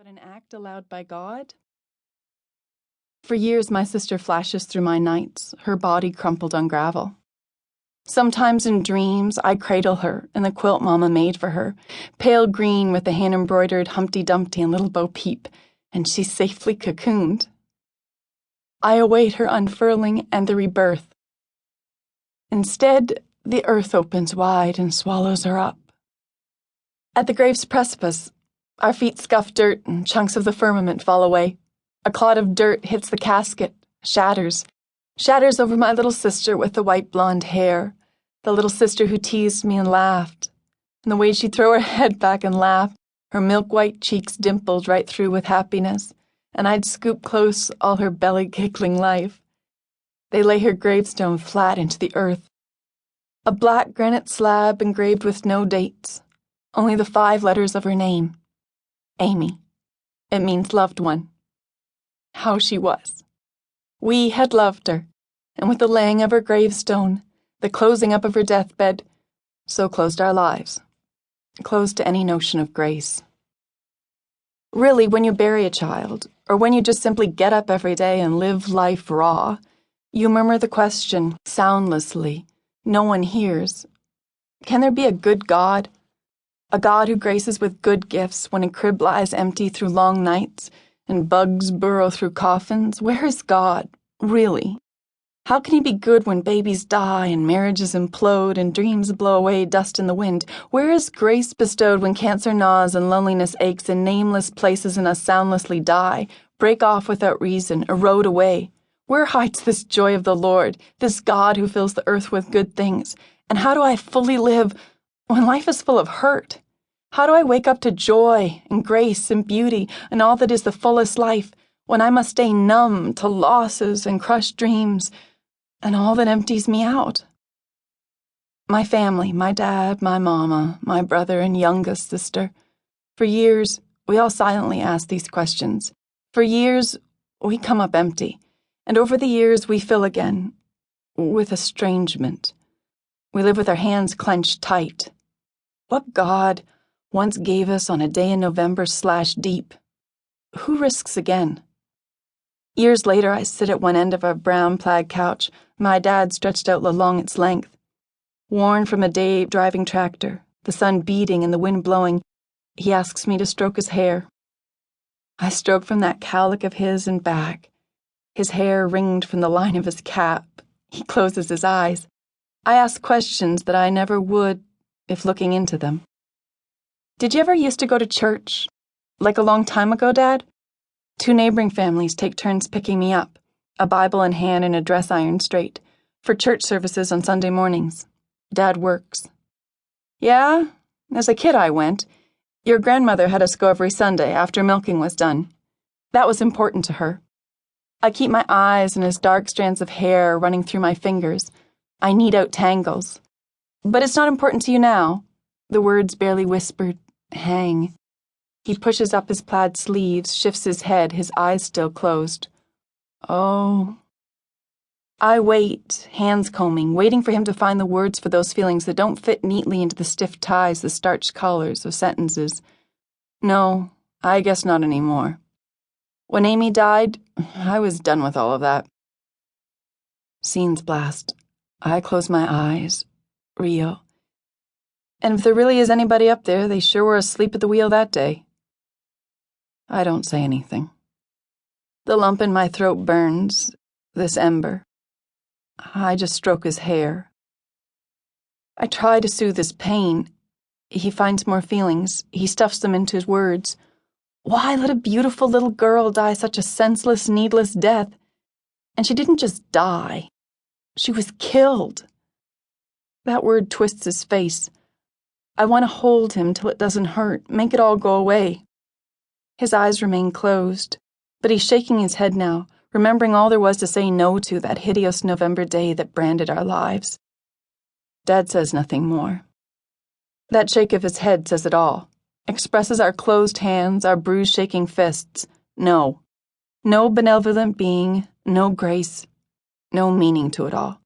an act allowed by God? For years, my sister flashes through my nights, her body crumpled on gravel. Sometimes in dreams, I cradle her in the quilt Mama made for her, pale green with the hand-embroidered Humpty Dumpty and Little Bo Peep, and she's safely cocooned. I await her unfurling and the rebirth. Instead, the earth opens wide and swallows her up. At the grave's precipice, our feet scuff dirt and chunks of the firmament fall away. A clod of dirt hits the casket, shatters over my little sister with the white blonde hair, the little sister who teased me and laughed. And the way she'd throw her head back and laugh, her milk-white cheeks dimpled right through with happiness, and I'd scoop close all her belly-giggling life. They lay her gravestone flat into the earth. A black granite slab engraved with no dates, only the 5 letters of her name. Amy. It means loved one. How she was. We had loved her, and with the laying of her gravestone, the closing up of her deathbed, so closed our lives. Closed to any notion of grace. Really, when you bury a child, or when you just simply get up every day and live life raw, you murmur the question, soundlessly, no one hears. Can there be a good God? A God who graces with good gifts when a crib lies empty through long nights, and bugs burrow through coffins? Where is God, really? How can he be good when babies die and marriages implode and dreams blow away dust in the wind? Where is grace bestowed when cancer gnaws and loneliness aches and nameless places in us soundlessly die, break off without reason, erode away? Where hides this joy of the Lord, this God who fills the earth with good things? And how do I fully live when life is full of hurt? How do I wake up to joy and grace and beauty and all that is the fullest life when I must stay numb to losses and crushed dreams and all that empties me out? My family, my dad, my mama, my brother and youngest sister, for years, we all silently ask these questions. For years, we come up empty, and over the years, we fill again with estrangement. We live with our hands clenched tight. What God once gave us on a day in November /deep. Who risks again? Years later, I sit at one end of a brown plaid couch, my dad stretched out along its length. Worn from a day driving tractor, the sun beating and the wind blowing, he asks me to stroke his hair. I stroke from that cowlick of his and back. His hair ringed from the line of his cap. He closes his eyes. I ask questions that I never would if looking into them. Did you ever used to go to church? Like a long time ago, Dad? 2 neighboring families take turns picking me up, a Bible in hand and a dress ironed straight, for church services on Sunday mornings. Dad works. Yeah, as a kid I went. Your grandmother had us go every Sunday after milking was done. That was important to her. I keep my eyes on his dark strands of hair running through my fingers. I knead out tangles. But it's not important to you now. The words barely whispered, hang. He pushes up his plaid sleeves, shifts his head, his eyes still closed. Oh. I wait, hands combing, waiting for him to find the words for those feelings that don't fit neatly into the stiff ties, the starched collars of sentences. No, I guess not anymore. When Amy died, I was done with all of that. Scenes blast. I close my eyes. Rio. And if there really is anybody up there, they sure were asleep at the wheel that day. I don't say anything. The lump in my throat burns, this ember. I just stroke his hair. I try to soothe his pain. He finds more feelings. He stuffs them into his words. Why let a beautiful little girl die such a senseless, needless death? And she didn't just die. She was killed. That word twists his face. I want to hold him till it doesn't hurt, make it all go away. His eyes remain closed, but he's shaking his head now, remembering all there was to say no to that hideous November day that branded our lives. Dad says nothing more. That shake of his head says it all, expresses our closed hands, our bruised shaking fists. No. No benevolent being, no grace, no meaning to it all.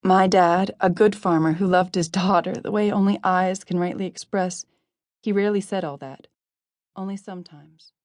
My dad, a good farmer who loved his daughter the way only eyes can rightly express, he rarely said all that, only sometimes.